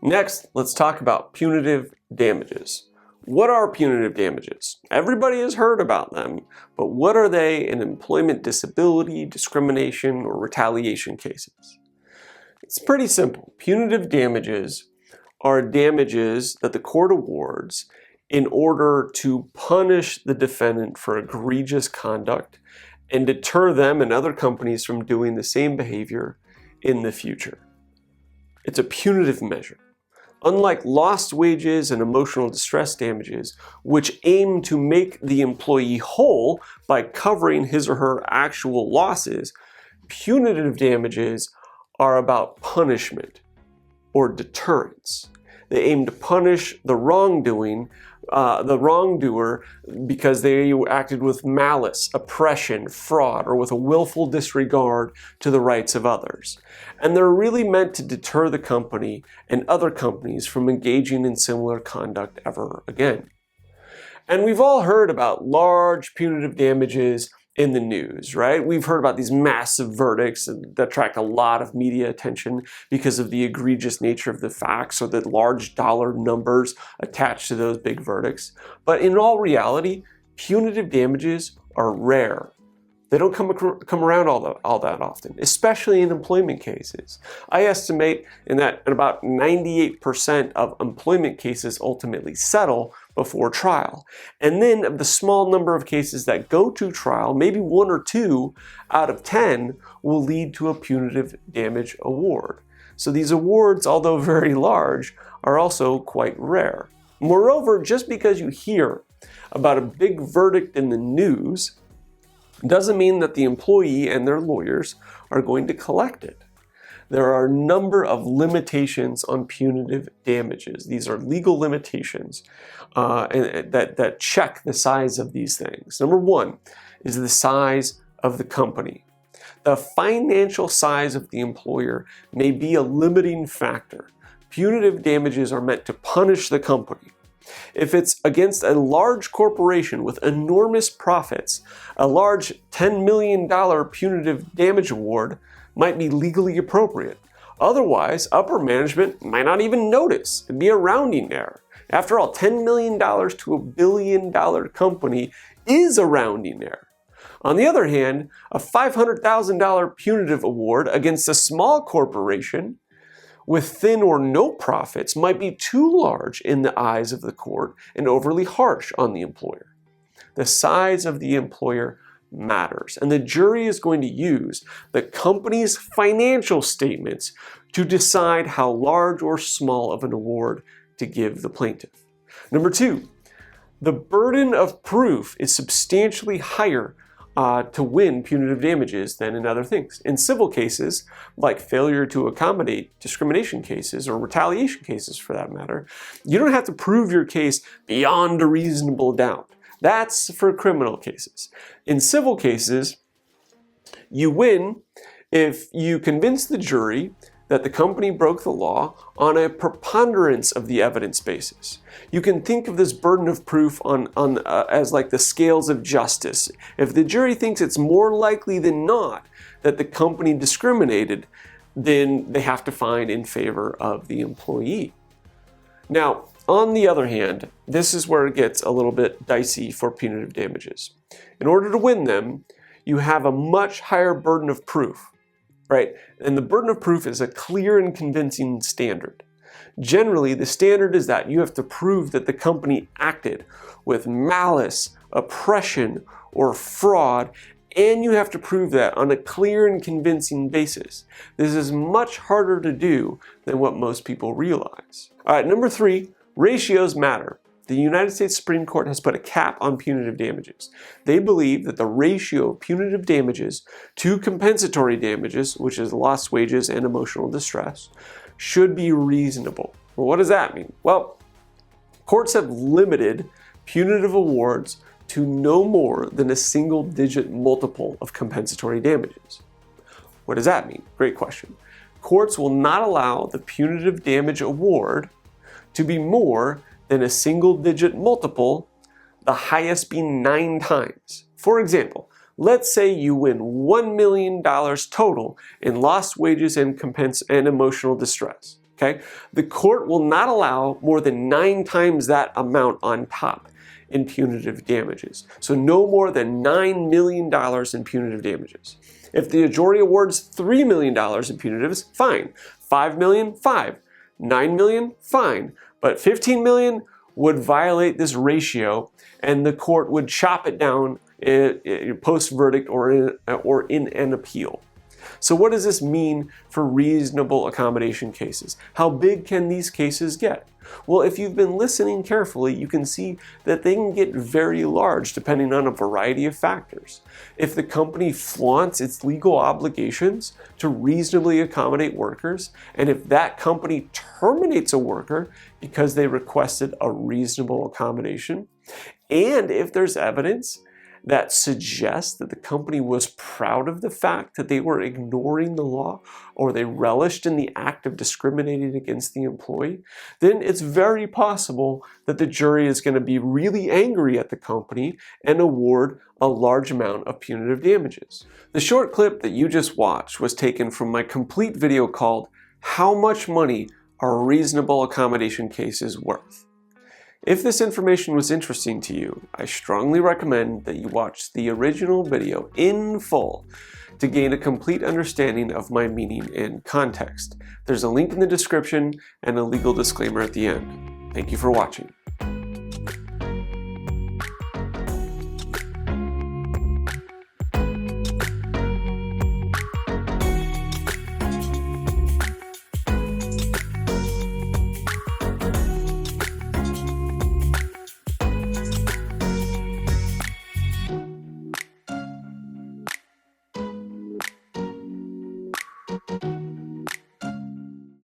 Next, let's talk about punitive damages. What are punitive damages? Everybody has heard about them, but what are they in employment disability, discrimination, or retaliation cases? It's pretty simple. Punitive damages are damages that the court awards in order to punish the defendant for egregious conduct and deter them and other companies from doing the same behavior in the future. It's a punitive measure. Unlike lost wages and emotional distress damages, which aim to make the employee whole by covering his or her actual losses, punitive damages are about punishment or deterrence. They aim to punish the wrongdoer because they acted with malice, oppression, fraud, or with a willful disregard to the rights of others. And they're really meant to deter the company and other companies from engaging in similar conduct ever again. And we've all heard about large punitive damages in the news, right? We've heard about these massive verdicts that attract a lot of media attention because of the egregious nature of the facts or the large dollar numbers attached to those big verdicts. But in all reality, punitive damages are rare. They don't come around all that often, especially in employment cases. I estimate that about 98% of employment cases ultimately settle before trial. And then of the small number of cases that go to trial, maybe 1 or 2 out of 10 will lead to a punitive damage award. So these awards, although very large, are also quite rare. Moreover, just because you hear about a big verdict in the news doesn't mean that the employee and their lawyers are going to collect it. There are a number of limitations on punitive damages. These are legal limitations that check the size of these things. Number 1 is the size of the company. The financial size of the employer may be a limiting factor. Punitive damages are meant to punish the company. If it's against a large corporation with enormous profits, a large $10 million punitive damage award might be legally appropriate. Otherwise, upper management might not even notice. It'd be a rounding error. After all, $10 million to $1 billion company is a rounding error. On the other hand, a $500,000 punitive award against a small corporation with thin or no profits might be too large in the eyes of the court and overly harsh on the employer. The size of the employer matters, and the jury is going to use the company's financial statements to decide how large or small of an award to give the plaintiff. Number 2, the burden of proof is substantially higher to win punitive damages than in other things. In civil cases, like failure to accommodate discrimination cases or retaliation cases for that matter, you don't have to prove your case beyond a reasonable doubt. That's for criminal cases. In civil cases, you win if you convince the jury that the company broke the law on a preponderance of the evidence basis. You can think of this burden of proof as like the scales of justice. If the jury thinks it's more likely than not that the company discriminated, then they have to find in favor of the employee. Now, on the other hand, this is where it gets a little bit dicey for punitive damages. In order to win them, you have a much higher burden of proof. Right? And the burden of proof is a clear and convincing standard. Generally, the standard is that you have to prove that the company acted with malice, oppression, or fraud, and you have to prove that on a clear and convincing basis. This is much harder to do than what most people realize. All right, number 3, ratios matter. The United States Supreme Court has put a cap on punitive damages. They believe that the ratio of punitive damages to compensatory damages, which is lost wages and emotional distress, should be reasonable. Well, what does that mean? Well, courts have limited punitive awards to no more than a single-digit multiple of compensatory damages. What does that mean? Great question. Courts will not allow the punitive damage award to be more than a single-digit multiple, the highest being 9 times. For example, let's say you win $1 million total in lost wages and emotional distress. Okay? The court will not allow more than 9 times that amount on top in punitive damages. So no more than $9 million in punitive damages. If the jury awards $3 million in punitives, fine. $5 million, fine. $9 million, fine. But $15 million would violate this ratio, and the court would chop it down post-verdict or in an appeal. So what does this mean for reasonable accommodation cases? How big can these cases get? Well, if you've been listening carefully, you can see that they can get very large depending on a variety of factors. If the company flaunts its legal obligations to reasonably accommodate workers, and if that company terminates a worker because they requested a reasonable accommodation, and if there's evidence that suggests that the company was proud of the fact that they were ignoring the law or they relished in the act of discriminating against the employee, then it's very possible that the jury is going to be really angry at the company and award a large amount of punitive damages. The short clip that you just watched was taken from my complete video called "How Much Money Are Reasonable Accommodation Cases Worth?" If this information was interesting to you, I strongly recommend that you watch the original video in full to gain a complete understanding of my meaning and context. There's a link in the description and a legal disclaimer at the end. Thank you for watching.